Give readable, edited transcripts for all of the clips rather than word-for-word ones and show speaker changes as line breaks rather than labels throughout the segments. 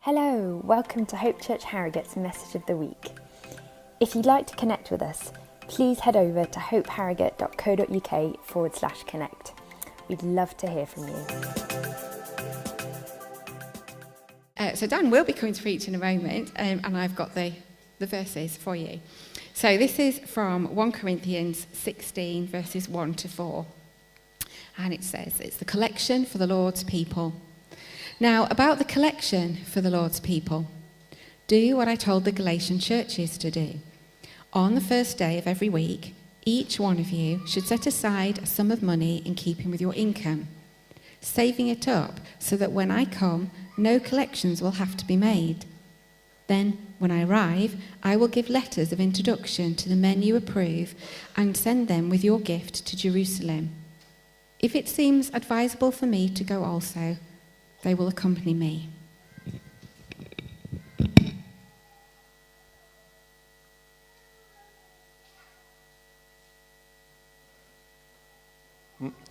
Hello, welcome to Hope Church Harrogate's Message of the Week. If you'd like to connect with us, please head over to hopeharrogate.co.uk/connect. We'd love to hear from you.
So Dan will be coming to preach in a moment, and I've got the verses for you. So this is from 1 Corinthians 16, verses 1 to 4. And it says, it's the collection for the Lord's people. Now, about the collection for the Lord's people, do what I told the Galatian churches to do. On the first day of every week, each one of you should set aside a sum of money in keeping with your income, saving it up so that when I come, no collections will have to be made. Then, when I arrive, I will give letters of introduction to the men you approve and send them with your gift to Jerusalem. If it seems advisable for me to go also, they will accompany me.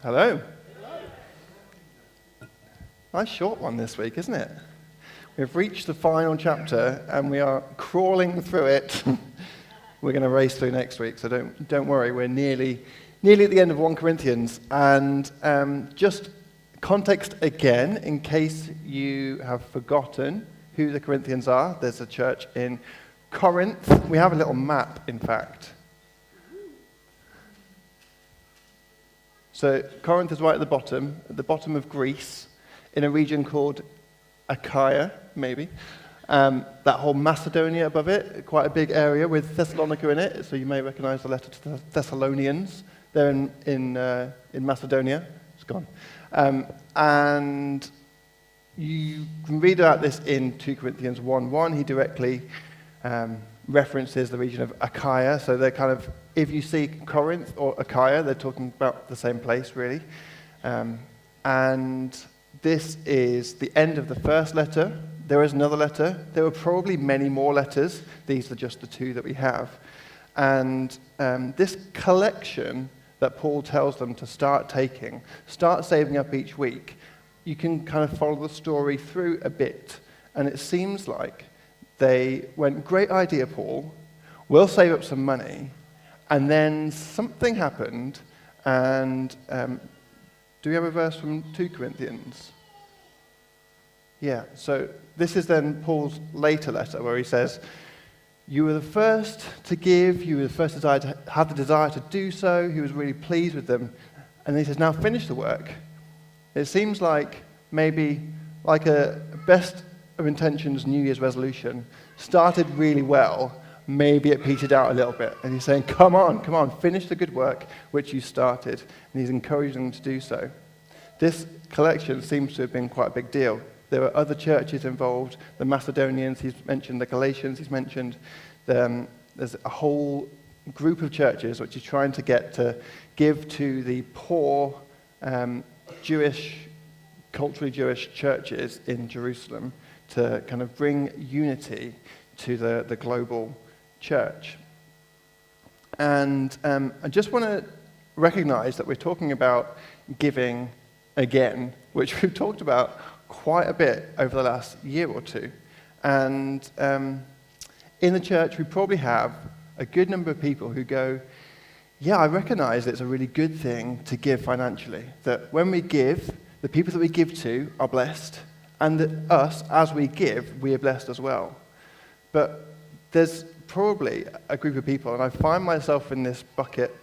Hello. Nice short one this week, isn't it? We've reached the final chapter and we are crawling through it. We're going to race through next week, so don't worry. We're nearly at the end of 1 Corinthians. And just context again, in case you have forgotten who the Corinthians are. There's a church in Corinth. We have a little map, in fact. So Corinth is right at the bottom of Greece, in a region called Achaia, maybe. That whole Macedonia above it, quite a big area with Thessalonica in it, so you may recognize the letter to the Thessalonians. They're in Macedonia. It's gone. And you can read about this in 2 Corinthians 1:1. He directly references the region of Achaia. So they're kind of, if you see Corinth or Achaia, they're talking about the same place, really. And this is the end of the first letter. There is another letter. There were probably many more letters. These are just the two that we have. And this collection that Paul tells them to start saving up each week, you can kind of follow the story through a bit. And it seems like they went, great idea, Paul, we'll save up some money. And then something happened, and do we have a verse from 2 Corinthians? Yeah, so this is then Paul's later letter where he says, you were the first to give, you were the first to have the desire to do so, he was really pleased with them. And he says, now finish the work. It seems like maybe like a best of intentions New Year's resolution started really well, maybe it petered out a little bit. And he's saying, come on, finish the good work which you started. And he's encouraging them to do so. This collection seems to have been quite a big deal. There were other churches involved, the Macedonians, he's mentioned the Galatians, he's mentioned there's a whole group of churches which is trying to get to give to the poor culturally Jewish churches in Jerusalem to kind of bring unity to the global church. And I just want to recognize that we're talking about giving again, which we've talked about quite a bit over the last year or two. And in the church, we probably have a good number of people who go, yeah, I recognize it's a really good thing to give financially. That when we give, the people that we give to are blessed, and that us, as we give, we are blessed as well. But there's probably a group of people, and I find myself in this bucket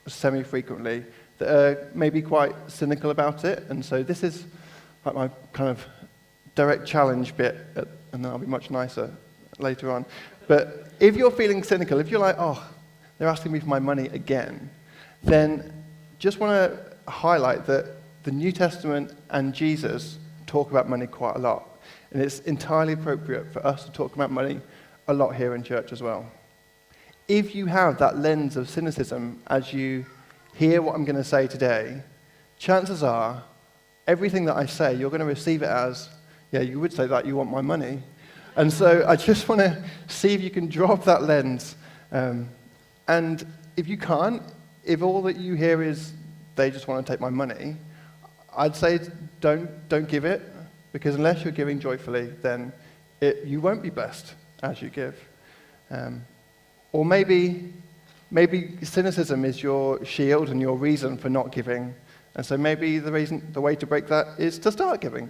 semi-frequently, that are maybe quite cynical about it. And so this is like my kind of direct challenge bit, and then I'll be much nicer later on. But if you're feeling cynical, if you're like, oh, they're asking me for my money again, then just want to highlight that the New Testament and Jesus talk about money quite a lot. And it's entirely appropriate for us to talk about money a lot here in church as well. If you have that lens of cynicism as you hear what I'm going to say today, chances are everything that I say, you're going to receive it as, yeah, you would say that, you want my money. And so I just want to see if you can drop that lens. And if you can't, if all that you hear is, they just want to take my money, I'd say don't give it, because unless you're giving joyfully, then you won't be blessed as you give. Or maybe cynicism is your shield and your reason for not giving. And so maybe the way to break that is to start giving.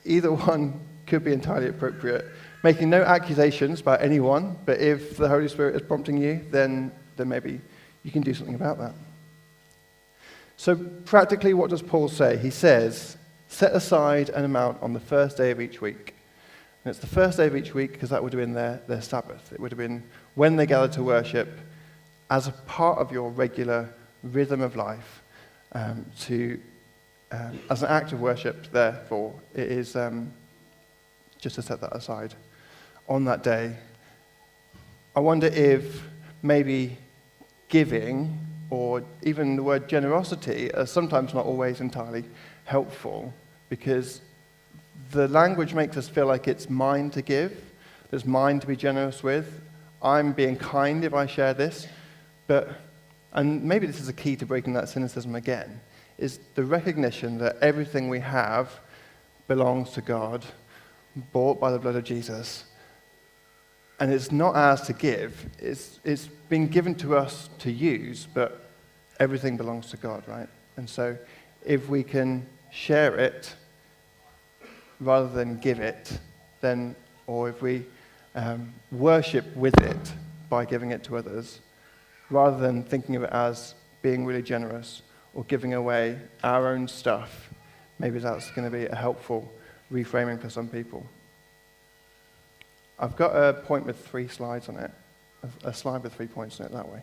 Either one could be entirely appropriate. Making no accusations about anyone, but if the Holy Spirit is prompting you, then maybe you can do something about that. So practically, what does Paul say? He says, set aside an amount on the first day of each week. And it's the first day of each week because that would have been their Sabbath. It would have been when they gathered to worship as a part of your regular rhythm of life, as an act of worship, therefore, it is just to set that aside on that day. I wonder if maybe giving or even the word generosity are sometimes not always entirely helpful, because the language makes us feel like it's mine to give, it's mine to be generous with. I'm being kind if I share this, and maybe this is a key to breaking that cynicism again, is the recognition that everything we have belongs to God, bought by the blood of Jesus, and it's not ours to give, it's been given to us to use, but everything belongs to God, right? And so if we can share it rather than give it, then, or if we worship with it by giving it to others, rather than thinking of it as being really generous or giving away our own stuff, maybe that's going to be a helpful reframing for some people. I've got a point with 3 slides on it, a slide with 3 points on it that way.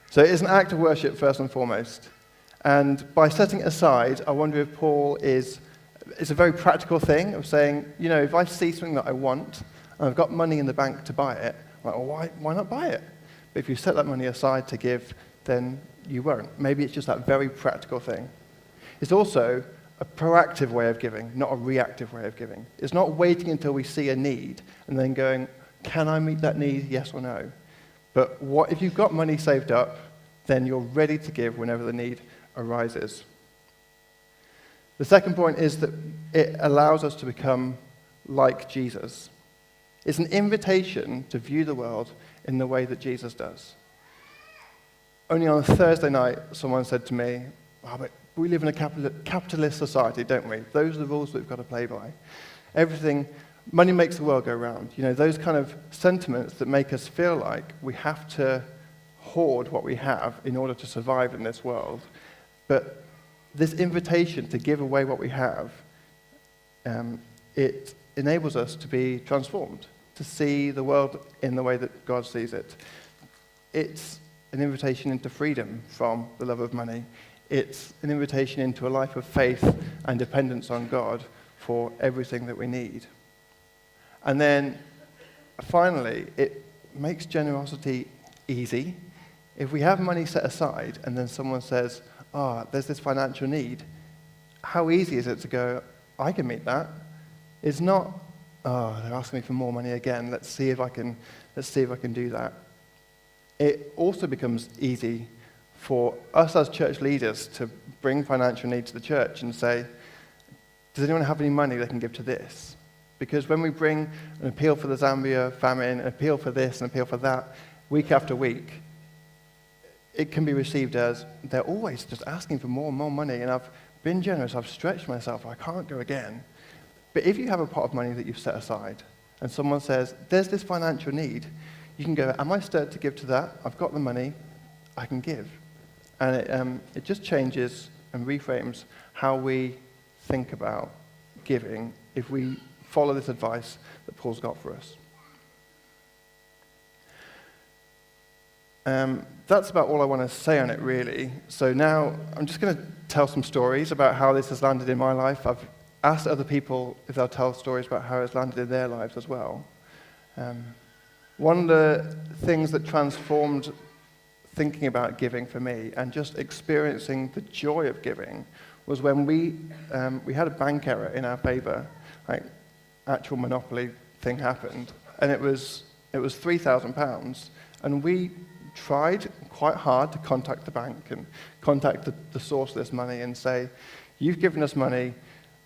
So it is an act of worship first and foremost. And by setting it aside, I wonder if Paul it's a very practical thing of saying, if I see something that I want, and I've got money in the bank to buy it, I'm like, well, why not buy it? But if you set that money aside to give, then you won't. Maybe it's just that very practical thing. It's also a proactive way of giving, not a reactive way of giving. It's not waiting until we see a need and then going, can I meet that need, yes or no? But if you've got money saved up, then you're ready to give whenever the need arises. The second point is that it allows us to become like Jesus. It's an invitation to view the world in the way that Jesus does. Only on a Thursday night, someone said to me, but we live in a capitalist society, don't we? Those are the rules that we've got to play by. Money makes the world go round. Those kind of sentiments that make us feel like we have to hoard what we have in order to survive in this world. But this invitation to give away what we have, it enables us to be transformed, to see the world in the way that God sees it. It's an invitation into freedom from the love of money. It's an invitation into a life of faith and dependence on God for everything that we need. And then, finally, it makes generosity easy. If we have money set aside and then someone says, there's this financial need, how easy is it to go, I can meet that? It's not, they're asking me for more money again, let's see if I can do that. It also becomes easy for us as church leaders to bring financial need to the church and say, does anyone have any money they can give to this? Because when we bring an appeal for the Zambia famine, an appeal for this, an appeal for that, week after week, it can be received as they're always just asking for more and more money, and I've been generous, I've stretched myself, I can't go again. But if you have a pot of money that you've set aside, and someone says, there's this financial need, you can go, am I stirred to give to that? I've got the money, I can give. And it just changes and reframes how we think about giving if we follow this advice that Paul's got for us. That's about all I want to say on it, really. So now I'm just going to tell some stories about how this has landed in my life. I've asked other people if they'll tell stories about how it's landed in their lives as well. One of the things that transformed thinking about giving for me and just experiencing the joy of giving was when we had a bank error in our favor, like actual monopoly thing happened, and it was £3,000, and we tried quite hard to contact the bank and contact the source of this money and say, you've given us money,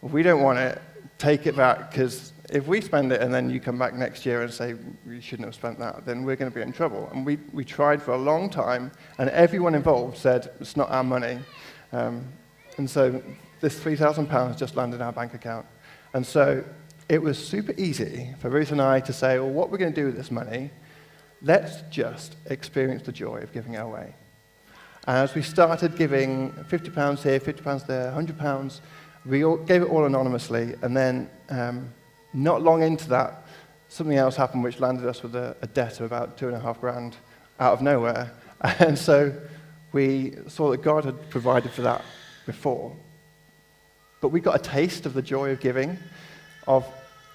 we don't want it, take it back because if we spend it and then you come back next year and say, you shouldn't have spent that, then we're going to be in trouble. And we tried for a long time, and everyone involved said, it's not our money. And so this £3,000 just landed in our bank account. And so it was super easy for Ruth and I to say, well, what we're going to do with this money, let's just experience the joy of giving it away. And as we started giving £50 here, £50 there, £100, we all gave it all anonymously, and then not long into that, something else happened which landed us with a debt of about £2,500 out of nowhere. And so we saw that God had provided for that before. But we got a taste of the joy of giving, of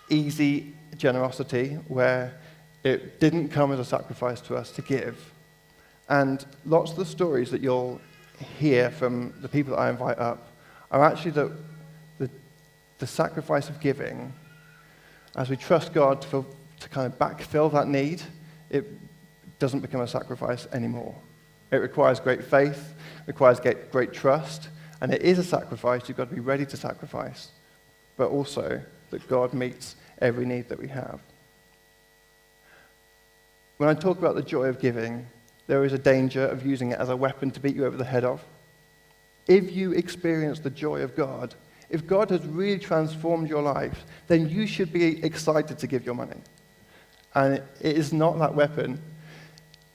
easy generosity, where it didn't come as a sacrifice to us to give. And lots of the stories that you'll hear from the people that I invite up are actually the sacrifice of giving. As we trust God to kind of backfill that need, it doesn't become a sacrifice anymore. It requires great faith, requires great trust, and it is a sacrifice. You've got to be ready to sacrifice, but also that God meets every need that we have. When I talk about the joy of giving, there is a danger of using it as a weapon to beat you over the head of. If you experience the joy of God, if God has really transformed your life, then you should be excited to give your money. And it is not that weapon.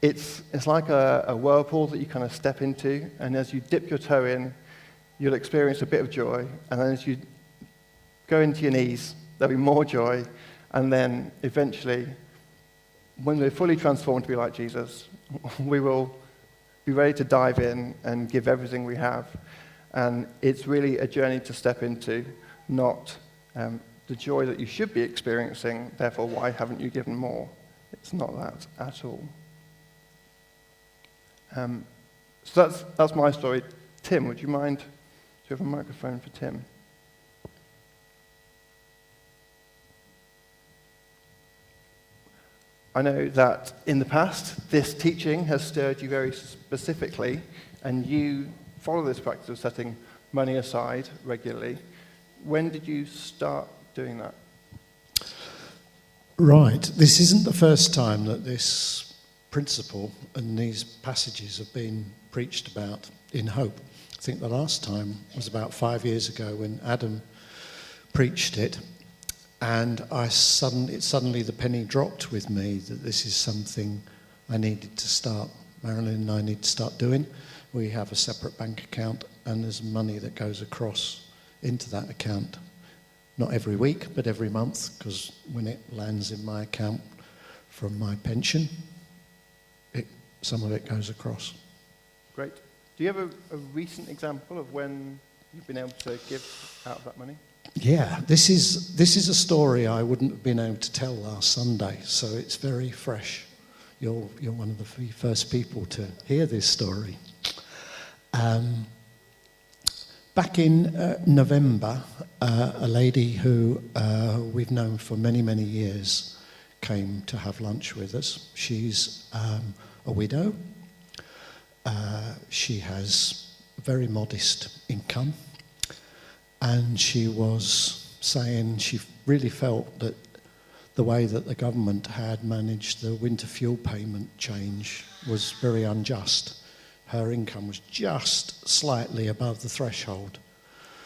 It's like a whirlpool that you kind of step into, and as you dip your toe in, you'll experience a bit of joy, and then as you go into your knees, there'll be more joy, and then eventually, when we're fully transformed to be like Jesus, we will be ready to dive in and give everything we have. And it's really a journey to step into, not the joy that you should be experiencing, therefore why haven't you given more? It's not that at all. So that's my story. Tim, would you mind? Do you have a microphone for Tim? I know that in the past, this teaching has stirred you very specifically, and you follow this practice of setting money aside regularly. When did you start doing that?
Right. This isn't the first time that this principle and these passages have been preached about in Hope. I think the last time was about 5 years ago when Adam preached it, and suddenly the penny dropped with me that this is something I needed to start. Marilyn and I need to start doing. We have a separate bank account, and there's money that goes across into that account. Not every week, but every month, because when it lands in my account from my pension, some of it goes across.
Great. Do you have a recent example of when you've been able to give out of that money?
Yeah, this is a story I wouldn't have been able to tell last Sunday, so it's very fresh. You're one of the first people to hear this story. Back in November, a lady who we've known for many, many years came to have lunch with us. She's a widow. She has a very modest income, and she was saying she really felt that the way that the government had managed the winter fuel payment change was very unjust. Her income was just slightly above the threshold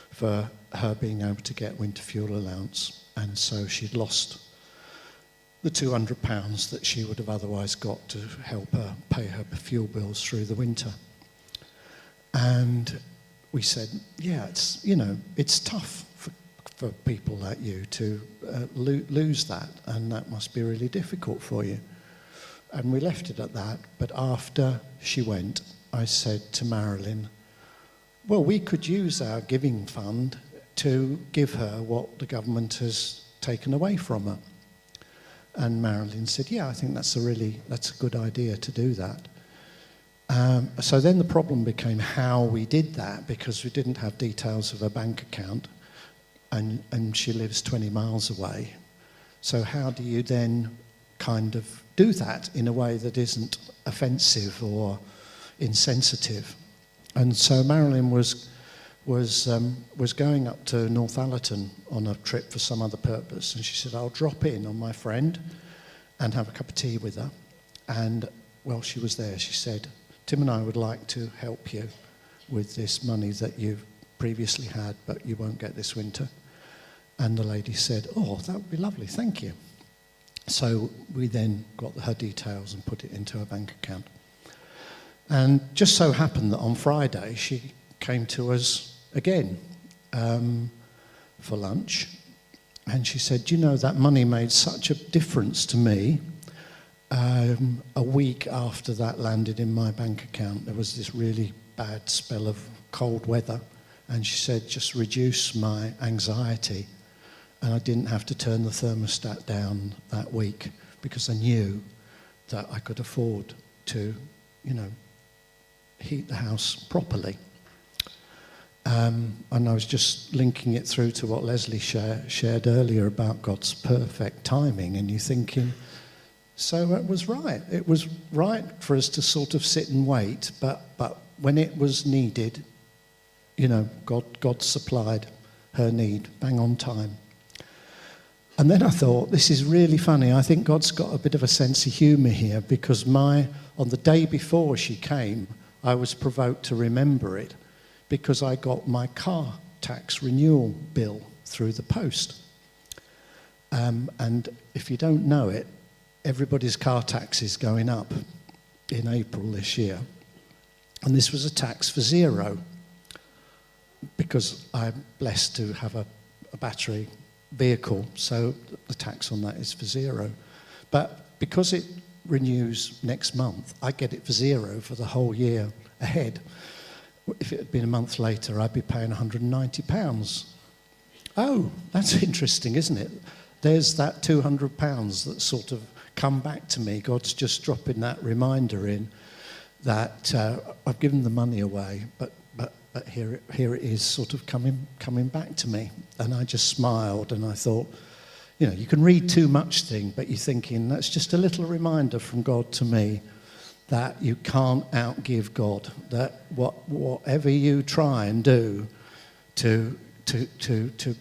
for her being able to get winter fuel allowance, and so she'd lost the £200 that she would have otherwise got to help her pay her fuel bills through the winter. And we said, yeah, it's tough for people like you to lose that, and that must be really difficult for you. And we left it at that, but after she went, I said to Marilyn, well, we could use our giving fund to give her what the government has taken away from her. And Marilyn said, yeah, I think that's a good idea to do that. So then the problem became how we did that, because we didn't have details of her bank account, and she lives 20 miles away. So how do you then kind of do that in a way that isn't offensive or insensitive? And so Marilyn was was going up to Northallerton on a trip for some other purpose, and she said, I'll drop in on my friend and have a cup of tea with her. And while she was there, she said, Tim and I would like to help you with this money that you've previously had, but you won't get this winter. And the lady said, oh, that would be lovely, thank you. So we then got her details and put it into her bank account. And just so happened that on Friday, she came to us again for lunch. And she said, you know, that money made such a difference to me. A week after that landed in my bank account, there was this really bad spell of cold weather. And she said, just reduce my anxiety. And I didn't have to turn the thermostat down that week because I knew that I could afford to, you know, heat the house properly. And I was just linking it through to what Leslie shared earlier about God's perfect timing. And you're thinking, so it was right. It was right for us to sort of sit and wait. But when it was needed, you know, God supplied her need, bang on time. And then I thought, this is really funny. I think God's got a bit of a sense of humour here because on the day before she came, I was provoked to remember it because I got my car tax renewal bill through the post. And if you don't know it, everybody's car tax is going up in April this year. And this was a tax for zero because I'm blessed to have a battery vehicle, so the tax on that is for zero. But because it renews next month, I get it for zero for the whole year ahead. If it had been a month later, I'd be paying £190. Oh, that's interesting, isn't it? There's that £200 that's sort of come back to me. God's just dropping that reminder in that I've given the money away, but here it is sort of coming back to me. And I just smiled and I thought, you know, you can read too much thing, but you're thinking that's just a little reminder from God to me that you can't outgive God, that whatever you try and do to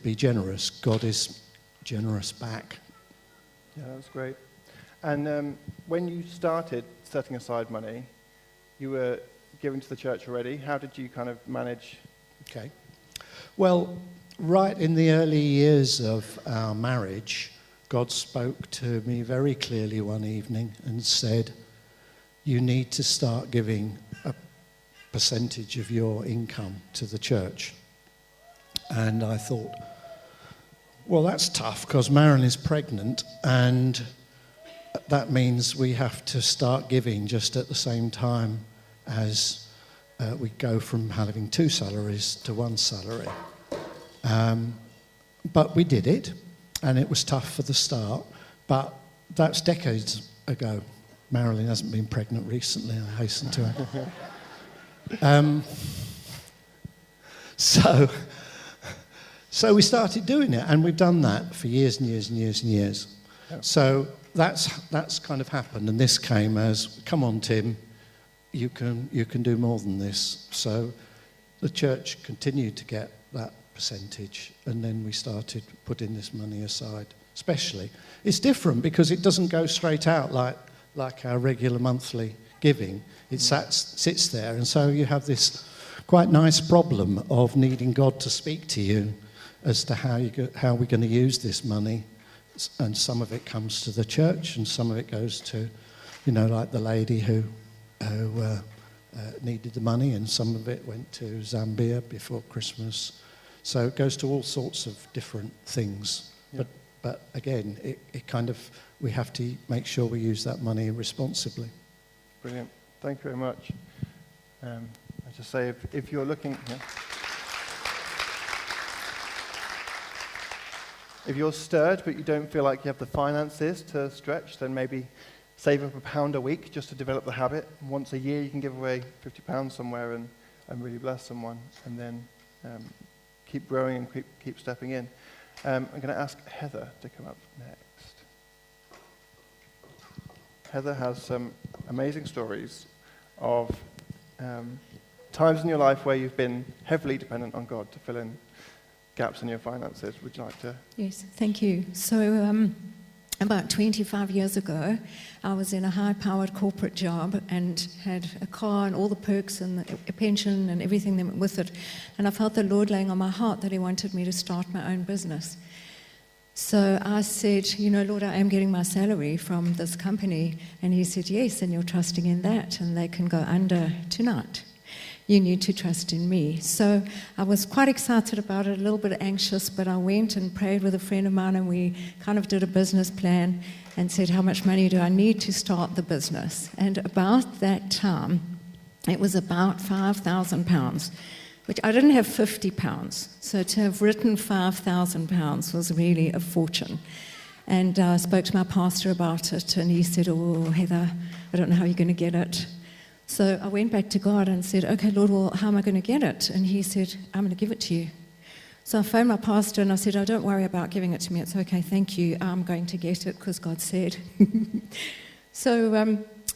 be generous, God is generous back.
Yeah, that's great. And when you started setting aside money, you were giving to the church already. How did you kind of manage?
Okay. Well, right in the early years of our marriage, God spoke to me very clearly one evening and said, you need to start giving a percentage of your income to the church. And I thought, well, that's tough because Marilyn is pregnant and that means we have to start giving just at the same time as we go from having 2 salaries to 1 salary. But we did it, and it was tough for the start, but that's decades ago. Marilyn hasn't been pregnant recently, I hasten to add. So we started doing it, and we've done that for years and years and years and years.
Yeah.
So that's kind of happened, and this came as, come on, Tim, you can do more than this. So the church continued to get that percentage, and then we started putting this money aside. Especially, it's different because it doesn't go straight out like our regular monthly giving. It sits there, and so you have this quite nice problem of needing God to speak to you as to how we're going to use this money. And some of it comes to the church, and some of it goes to, you know, like the lady who needed the money, and some of it went to Zambia before Christmas. So it goes to all sorts of different things. Yeah. But again, it kind of, we have to make sure we use that money responsibly.
Brilliant. Thank you very much. I just say, if you're looking... Yeah. If you're stirred but you don't feel like you have the finances to stretch, then maybe save up £1 a week just to develop the habit. Once a year you can give away £50 somewhere and really bless someone, and then keep growing and keep stepping in. I'm going to ask Heather to come up next. Heather has some amazing stories of times in your life where you've been heavily dependent on God to fill in gaps in your finances. Would you like to?
Yes, thank you. So about 25 years ago, I was in a high-powered corporate job and had a car and all the perks and a pension and everything that went with it. And I felt the Lord laying on my heart that he wanted me to start my own business. So I said, Lord, I am getting my salary from this company. And he said, yes, and you're trusting in that, and they can go under tonight. You need to trust in me. So I was quite excited about it, a little bit anxious, but I went and prayed with a friend of mine, and we kind of did a business plan and said, how much money do I need to start the business? And about that time, it was about £5,000, which I didn't have £50. So to have written £5,000 was really a fortune. And I spoke to my pastor about it, and he said, oh, Heather, I don't know how you're going to get it. So I went back to God and said, okay, Lord, well, how am I going to get it? And he said, I'm going to give it to you. So I phoned my pastor and I said, oh, don't worry about giving it to me. It's okay, thank you. I'm going to get it because God said. So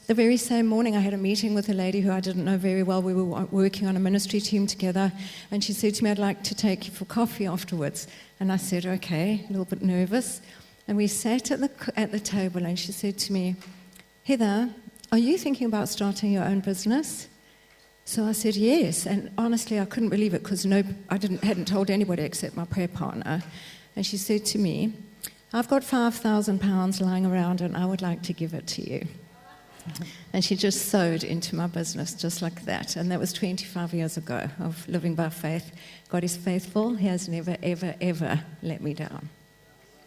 the very same morning I had a meeting with a lady who I didn't know very well. We were working on a ministry team together. And she said to me, I'd like to take you for coffee afterwards. And I said, okay, a little bit nervous. And we sat at the table and she said to me, Heather, are you thinking about starting your own business? So I said, yes. And honestly, I couldn't believe it because I hadn't told anybody except my prayer partner. And she said to me, I've got £5,000 lying around and I would like to give it to you. And she just sowed into my business just like that. And that was 25 years ago of living by faith. God is faithful. He has never, ever, ever let me down.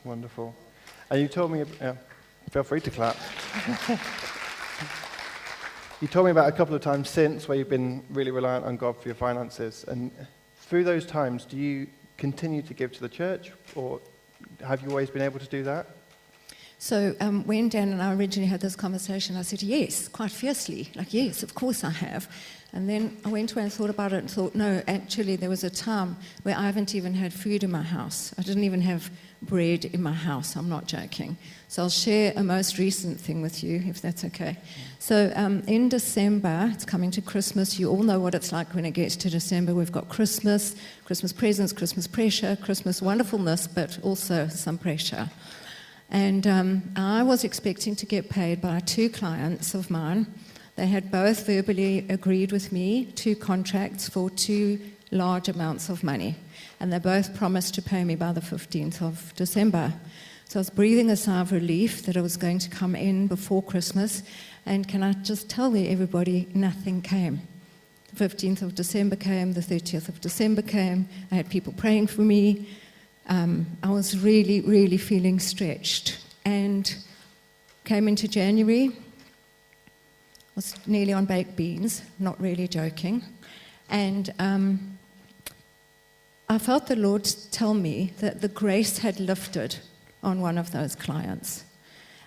Wonderful. And you told me, feel free to clap. You told me about a couple of times since where you've been really reliant on God for your finances. And through those times, do you continue to give to the church, or have you always been able to do that?
So when Dan and I originally had this conversation, I said, yes, quite fiercely. Like, yes, of course I have. And then I went away and thought about it and thought, no, actually there was a time where I haven't even had food in my house. I didn't even have bread in my house. I'm not joking. So I'll share a most recent thing with you, if that's okay. So in December, it's coming to Christmas. You all know what it's like when it gets to December. We've got Christmas, Christmas presents, Christmas pressure, Christmas wonderfulness, but also some pressure. And I was expecting to get paid by 2 clients of mine. They had both verbally agreed with me 2 contracts for 2 large amounts of money. And they both promised to pay me by the 15th of December. So I was breathing a sigh of relief that it was going to come in before Christmas. And can I just tell everybody, nothing came. The 15th of December came, the 30th of December came. I had people praying for me. I was really, really feeling stretched. And came into January, was nearly on baked beans, not really joking. And I felt the Lord tell me that the grace had lifted on one of those clients.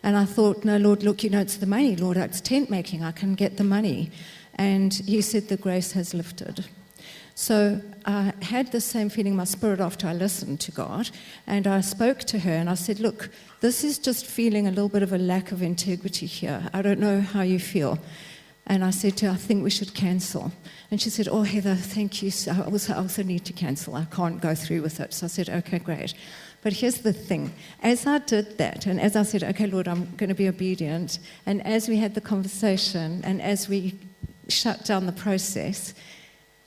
And I thought, no, Lord, look, it's the money, Lord, it's tent making, I can get the money. And he said the grace has lifted. So I had the same feeling in my spirit after I listened to God, and I spoke to her and I said, look, this is just feeling a little bit of a lack of integrity here. I don't know how you feel. And I said to her, I think we should cancel. And she said, oh, Heather, thank you. I also need to cancel. I can't go through with it. So I said, okay, great. But here's the thing. As I did that, and as I said, okay, Lord, I'm going to be obedient, and as we had the conversation, and as we shut down the process,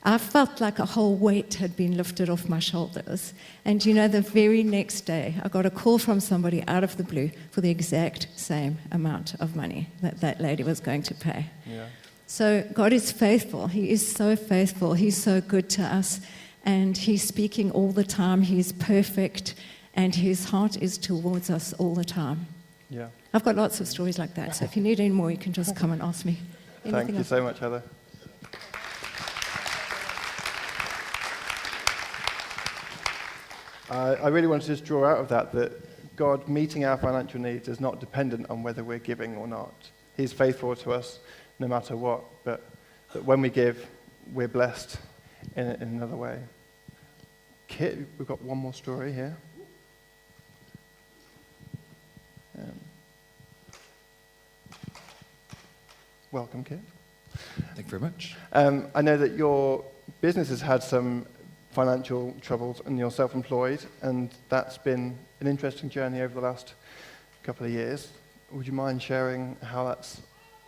I felt like a whole weight had been lifted off my shoulders. And the very next day, I got a call from somebody out of the blue for the exact same amount of money that lady was going to pay.
Yeah.
So God is faithful. He is so faithful. He's so good to us. And he's speaking all the time. He's perfect. And his heart is towards us all the time.
Yeah.
I've got lots of stories like that. So if you need any more, you can just come and ask me.
Thank you so much, Heather. I really want to just draw out of that God meeting our financial needs is not dependent on whether we're giving or not. He's faithful to us no matter what, but that when we give, we're blessed in another way. Kit, we've got one more story here. Welcome, Kit.
Thank you very much.
I know that your business has had some financial troubles and you're self-employed, and that's been an interesting journey over the last couple of years. Would you mind sharing how that's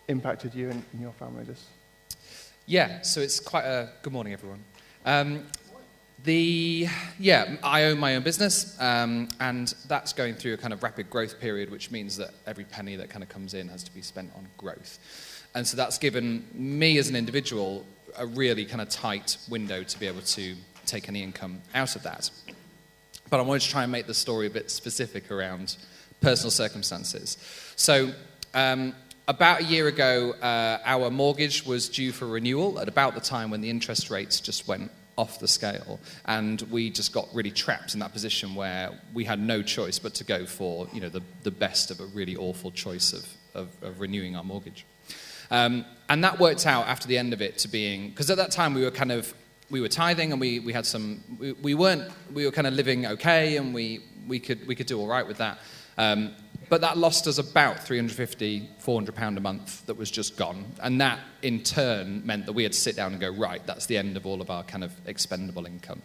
impacted you and your family?
Yeah, so it's quite a... Good morning, everyone. I own my own business, and that's going through a kind of rapid growth period, which means that every penny that kind of comes in has to be spent on growth. And so that's given me as an individual a really kind of tight window to be able to take any income out of that. But I wanted to try and make the story a bit specific around personal circumstances. So about a year ago, our mortgage was due for renewal at about the time when the interest rates just went off the scale, and we just got really trapped in that position where we had no choice but to go for, you know, the best of a really awful choice of renewing our mortgage. And that worked out after the end of it to being, because at that time we were tithing, and we had some, we were kind of living okay, and we could do all right with that. But that lost us about £350, £400 a month that was just gone. And that, in turn, meant that we had to sit down and go, right, that's the end of all of our kind of expendable income.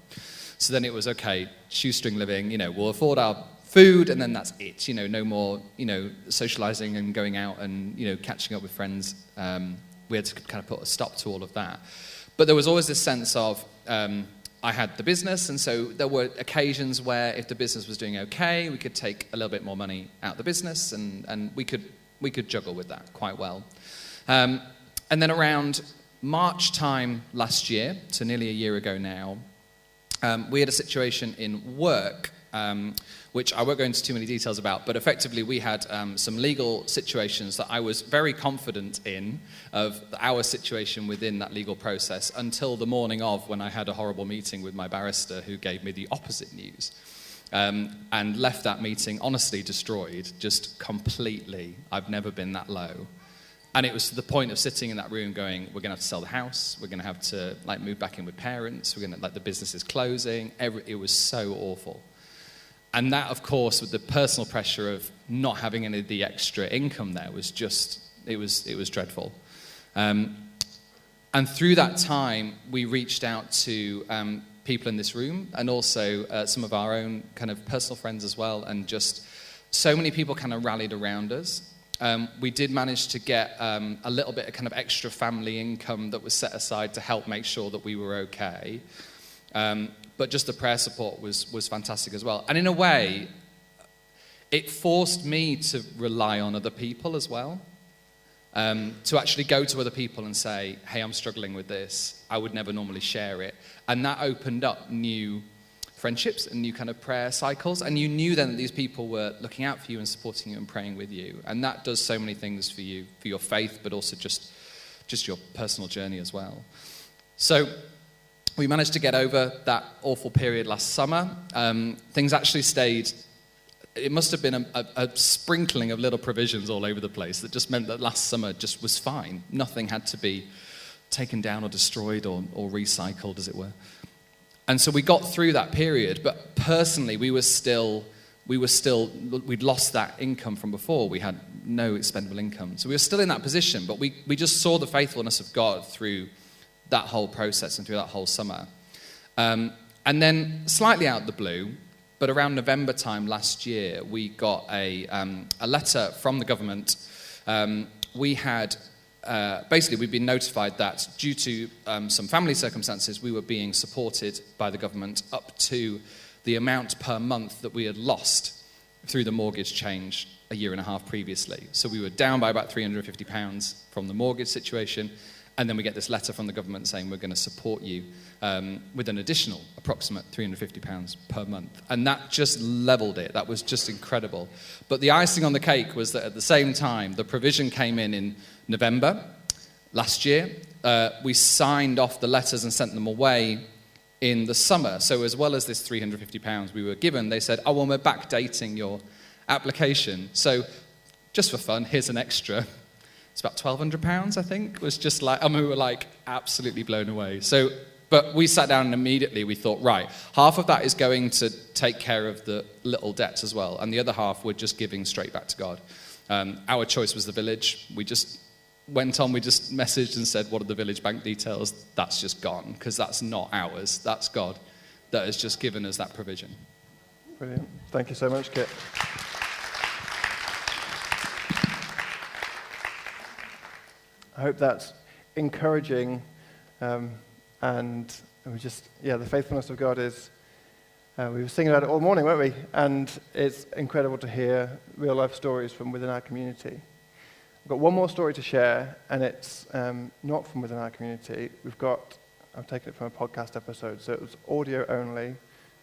So then it was, okay, shoestring living, you know, we'll afford our food, and then that's it. You know, no more, you know, socialising and going out and, you know, catching up with friends. We had to kind of put a stop to all of that. But there was always this sense of... I had the business, and so there were occasions where if the business was doing okay, we could take a little bit more money out of the business, and we could juggle with that quite well. And then around March time last year, so nearly a year ago now, we had a situation in work, which I won't go into too many details about, but effectively we had some legal situations that I was very confident in of our situation within that legal process until the morning of, when I had a horrible meeting with my barrister who gave me the opposite news, and left that meeting honestly destroyed, just completely. I've never been that low. And it was to the point of sitting in that room going, we're going to have to sell the house, we're going to have to like move back in with parents, we're going to, like, the business is closing. It was so awful. And that, of course, with the personal pressure of not having any of the extra income there, was just, it was dreadful. And through that time, we reached out to people in this room, and also some of our own kind of personal friends as well, and just so many people kind of rallied around us. We did manage to get a little bit of kind of extra family income that was set aside to help make sure that we were okay. But just the prayer support was fantastic as well. And in a way, it forced me to rely on other people as well. To actually go to other people and say, hey, I'm struggling with this. I would never normally share it. And that opened up new friendships and new kind of prayer cycles. And you knew then that these people were looking out for you and supporting you and praying with you. And that does so many things for you, for your faith, but also just your personal journey as well. So we managed to get over that awful period last summer. Things actually stayed... It must have been a sprinkling of little provisions all over the place that just meant that last summer just was fine. Nothing had to be taken down or destroyed or recycled, as it were. And so we got through that period, but personally we'd lost that income from before. We had no expendable income. So we were still in that position, but we just saw the faithfulness of God through that whole process and through that whole summer. And then slightly out of the blue, but around November time last year, we got a letter from the government. We'd been notified that due to some family circumstances, we were being supported by the government up to the amount per month that we had lost through the mortgage change a year and a half previously. So we were down by about £350 from the mortgage situation. And then we get this letter from the government saying we're going to support you with an additional approximate £350 per month. And that just leveled it. That was just incredible. But the icing on the cake was that at the same time, the provision came in November last year. We signed off the letters and sent them away in the summer. So as well as this £350 we were given, they said, oh, well, we're backdating your application. So just for fun, here's an extra. It's about £1,200, I think, was just like, and we were like absolutely blown away. So, but we sat down and immediately we thought, right, half of that is going to take care of the little debts as well, and the other half we're just giving straight back to God. Our choice was the village. We just when Tom, we just messaged and said, what are the Village Bank details? That's just gone, because that's not ours. That's God that has just given us that provision.
Brilliant. Thank you so much, Kit. I hope that's encouraging, and we just, the faithfulness of God is, we were singing about it all morning, weren't we? And it's incredible to hear real life stories from within our community. I've got one more story to share, and it's not from within our community. I've taken it from a podcast episode, so it was audio only,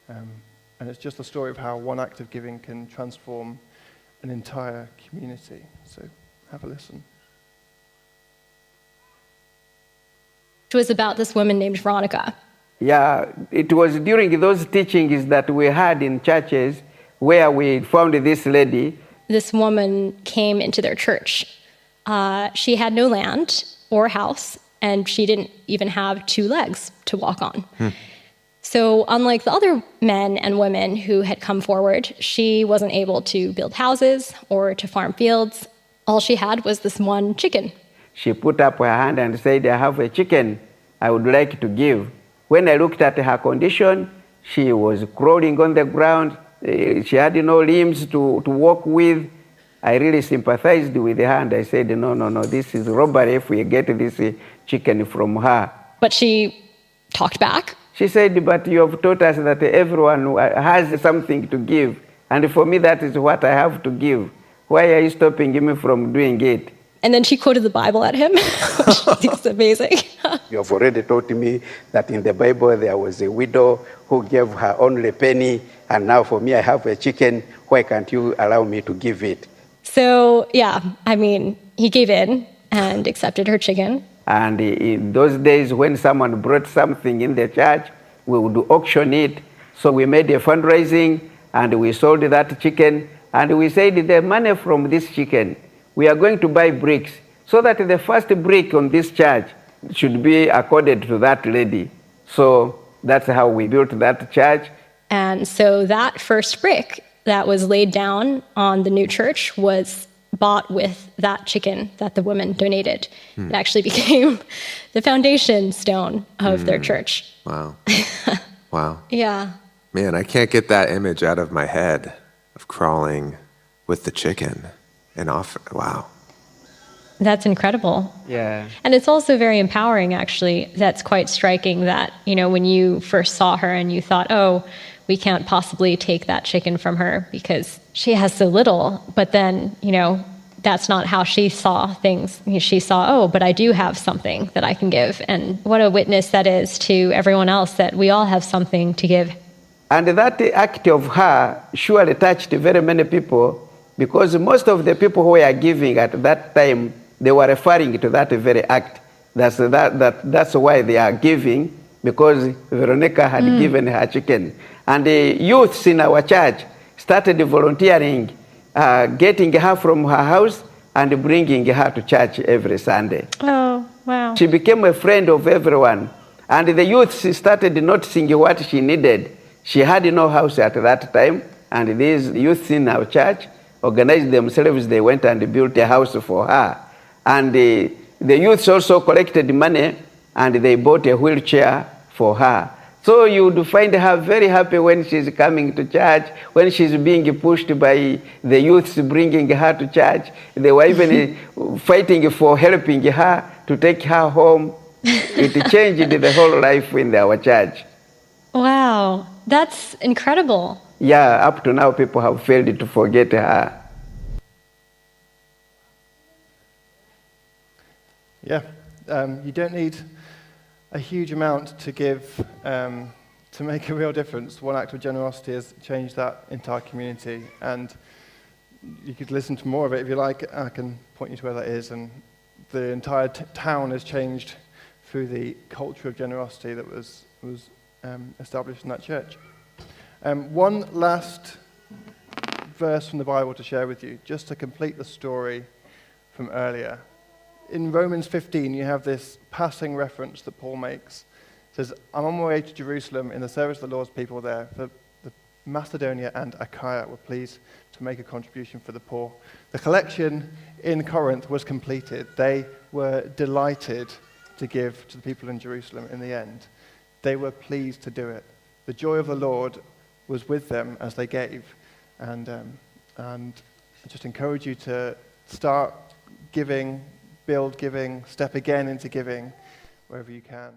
and it's just the story of how one act of giving can transform an entire community. So have a listen.
It was about this woman named Veronica.
Yeah, it was during those teachings that we had in churches where we found this lady.
This woman came into their church. She had no land or house, and she didn't even have 2 legs to walk on. So unlike the other men and women who had come forward, she wasn't able to build houses or to farm fields. All she had was this one chicken.
She put up her hand and said, I have a chicken I would like to give. When I looked at her condition, she was crawling on the ground. She had no limbs to walk with. I really sympathized with her, and I said, no, this is robbery if we get this chicken from her.
But she talked back.
She said, but you have taught us that everyone has something to give, and for me that is what I have to give. Why are you stopping me from doing it?
And then she quoted the Bible at him, which I think is amazing.
You have already taught me that in the Bible there was a widow who gave her only penny, and now for me I have a chicken. Why can't you allow me to give it?
So, he gave in and accepted her chicken.
And in those days when someone brought something in the church, we would auction it. So we made a fundraising and we sold that chicken. And we said the money from this chicken, we are going to buy bricks so that the first brick on this church should be accorded to that lady. So that's how we built that church.
And so that first brick that was laid down on the new church was bought with that chicken that the woman donated. It actually became the foundation stone of their church.
Wow. Wow.
Yeah.
Man, I can't get that image out of my head of crawling with the chicken and off. Wow.
That's incredible.
Yeah.
And it's also very empowering, actually. That's quite striking that, when you first saw her and you thought, oh, we can't possibly take that chicken from her because she has so little. But then, that's not how she saw things. She saw, oh, but I do have something that I can give. And what a witness that is to everyone else that we all have something to give.
And that act of her surely touched very many people, because most of the people who were giving at that time, they were referring to that very act. That's why they are giving, because Veronica had given her chicken. And the youths in our church started volunteering, getting her from her house and bringing her to church every Sunday.
Oh, wow.
She became a friend of everyone. And the youths started noticing what she needed. She had no house at that time, and these youths in our church organized themselves. They went and built a house for her. And the youths also collected money, and they bought a wheelchair for her. So you would find her very happy when she's coming to church, when she's being pushed by the youths bringing her to church. They were even fighting for helping her to take her home. It changed the whole life in our church.
Wow, that's incredible.
Yeah, up to now people have failed to forget her.
Yeah, you don't need a huge amount to give to make a real difference. One act of generosity has changed that entire community, and you could listen to more of it if you like. I can point you to where that is, and the entire town has changed through the culture of generosity that was established in that church. One last verse from the Bible to share with you, just to complete the story from earlier. In Romans 15, you have this passing reference that Paul makes. It says, I'm on my way to Jerusalem in the service of the Lord's people there. For the Macedonia and Achaia were pleased to make a contribution for the poor. The collection in Corinth was completed. They were delighted to give to the people in Jerusalem in the end. They were pleased to do it. The joy of the Lord was with them as they gave. And I just encourage you to start giving, build giving, step again into giving wherever you can.